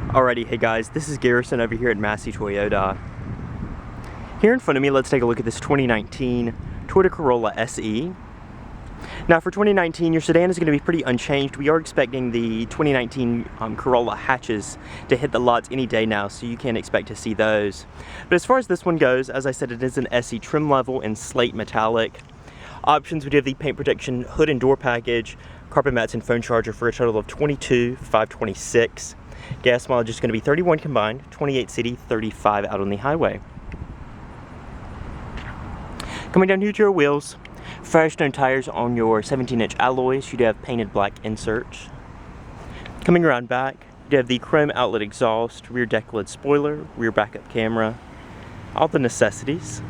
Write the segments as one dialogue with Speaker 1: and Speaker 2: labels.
Speaker 1: Alrighty, hey guys, this is Garrison over here at Massey Toyota. Here in front of me, let's take a look at this 2019 Toyota Corolla SE. Now for 2019, your sedan is going to be pretty unchanged. We are expecting the 2019 Corolla hatches to hit the lots any day now, so you can expect to see those. But as far as this one goes, as I said, it is an SE trim level in slate metallic. Options, we do have the paint protection, hood and door package, carpet mats and phone charger for a total of $22,526. Gas mileage is going to be 31 combined, 28 city, 35 out on the highway. Coming down here to your wheels, Firestone tires on your 17-inch alloys. You do have painted black inserts. Coming around back, you do have the chrome outlet exhaust, rear deck lid spoiler, rear backup camera, all the necessities.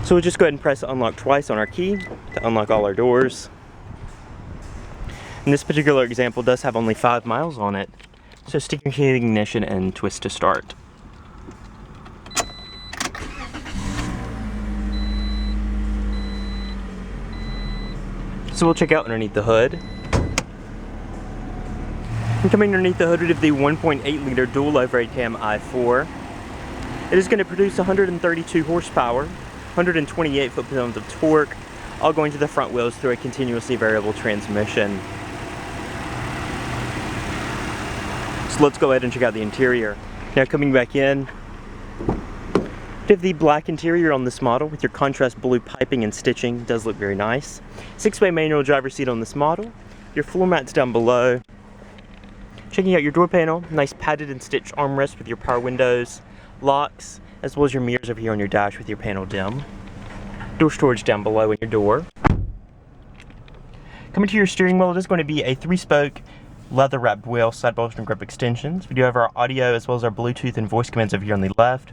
Speaker 1: So we'll just go ahead and press unlock twice on our key to unlock all our doors. And this particular example does have only 5 miles on it, so stick your key in the ignition and twist to start. So we'll check out underneath the hood. And coming underneath the hood, we have the 1.8 liter dual overhead cam i4. It is going to produce 132 horsepower, 128 foot-pounds of torque, all going to the front wheels through a continuously variable transmission. So let's go ahead and check out the interior. Now coming back in, we have the black interior on this model with your contrast blue piping and stitching. It does look very nice. 6-way manual driver's seat on this model. Your floor mats down below. Checking out your door panel, nice padded and stitched armrest with your power windows, locks, as well as your mirrors over here on your dash with your panel dim. Door storage down below in your door. Coming to your steering wheel, it is going to be a 3-spoke leather wrapped wheel, side bolster and grip extensions. We do have our audio as well as our Bluetooth and voice commands over here on the left.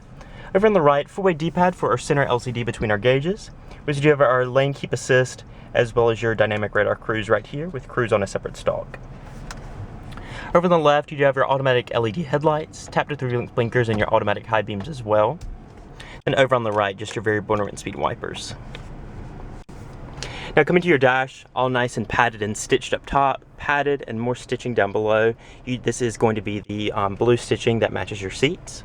Speaker 1: Over on the right, 4-way D-pad for our center LCD between our gauges. We do have our lane keep assist as well as your dynamic radar cruise right here with cruise on a separate stalk. Over on the left, you do have your automatic LED headlights, tap to 3-link blinkers, and your automatic high beams as well. And over on the right, just your variable intermittent speed wipers. Now coming to your dash, all nice and padded and stitched up top, padded and more stitching down below. This is going to be the blue stitching that matches your seats.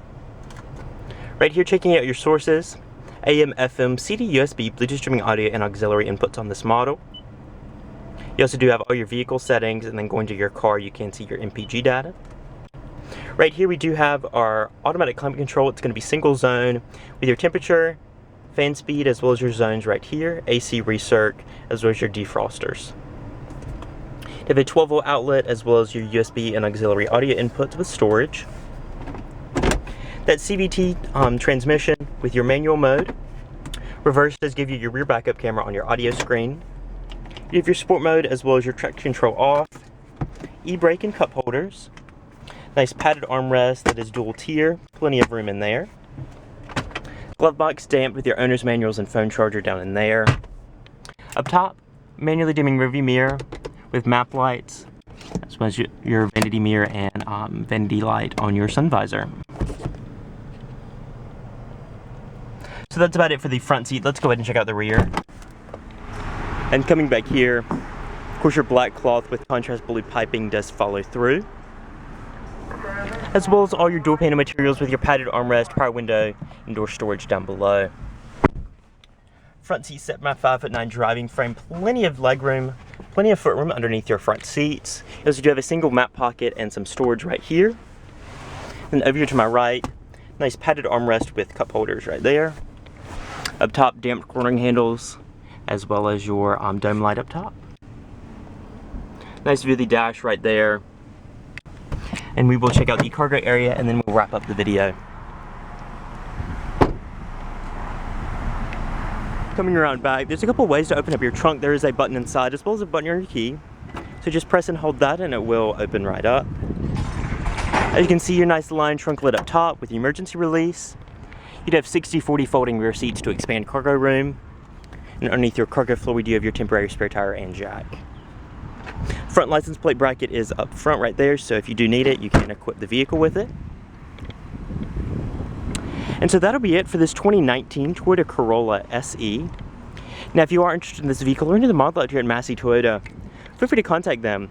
Speaker 1: Right here, checking out your sources, AM, FM, CD, USB, Bluetooth streaming audio, and auxiliary inputs on this model. You also do have all your vehicle settings, and then going to your car, you can see your MPG data. Right here, we do have our automatic climate control. It's going to be single zone with your temperature, fan speed, as well as your zones right here, AC recirc, as well as your defrosters. You have a 12-volt outlet, as well as your USB and auxiliary audio inputs with storage. That CVT transmission with your manual mode. Reverse does give you your rear backup camera on your audio screen. You have your sport mode, as well as your traction control off. E-brake and cup holders. Nice padded armrest that is dual tier, plenty of room in there. Glove box stamped with your owner's manuals and phone charger down in there. Up top, manually dimming rearview mirror with map lights, as well as your vanity mirror and vanity light on your sun visor. So that's about it for the front seat. Let's go ahead and check out the rear. And coming back here, of course your black cloth with contrast blue piping does follow through, as well as all your door panel materials with your padded armrest, power window, and door storage down below. Front seat set by 5'9" driving frame, plenty of legroom, plenty of footroom underneath your front seats. You also do have a single map pocket and some storage right here. Then over here to my right, nice padded armrest with cup holders right there. Up top, damped cornering handles, as well as your dome light up top. Nice view of the dash right there. And we will check out the cargo area, and then we'll wrap up the video. Coming around back, there's a couple ways to open up your trunk. There is a button inside as well as a button on your key. So just press and hold that and it will open right up. As you can see, your nice lined trunk lid up top with the emergency release. You'd have 60/40 folding rear seats to expand cargo room. And underneath your cargo floor, we do have your temporary spare tire and jack. Front license plate bracket is up front right there, so if you do need it, you can equip the vehicle with it. And so that'll be it for this 2019 Toyota Corolla SE. Now, if you are interested in this vehicle or any of the model out here at Massey Toyota, feel free to contact them.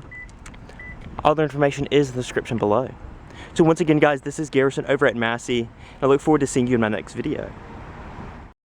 Speaker 1: All the information is in the description below. So once again guys, this is Garrison over at Massey. I look forward to seeing you in my next video.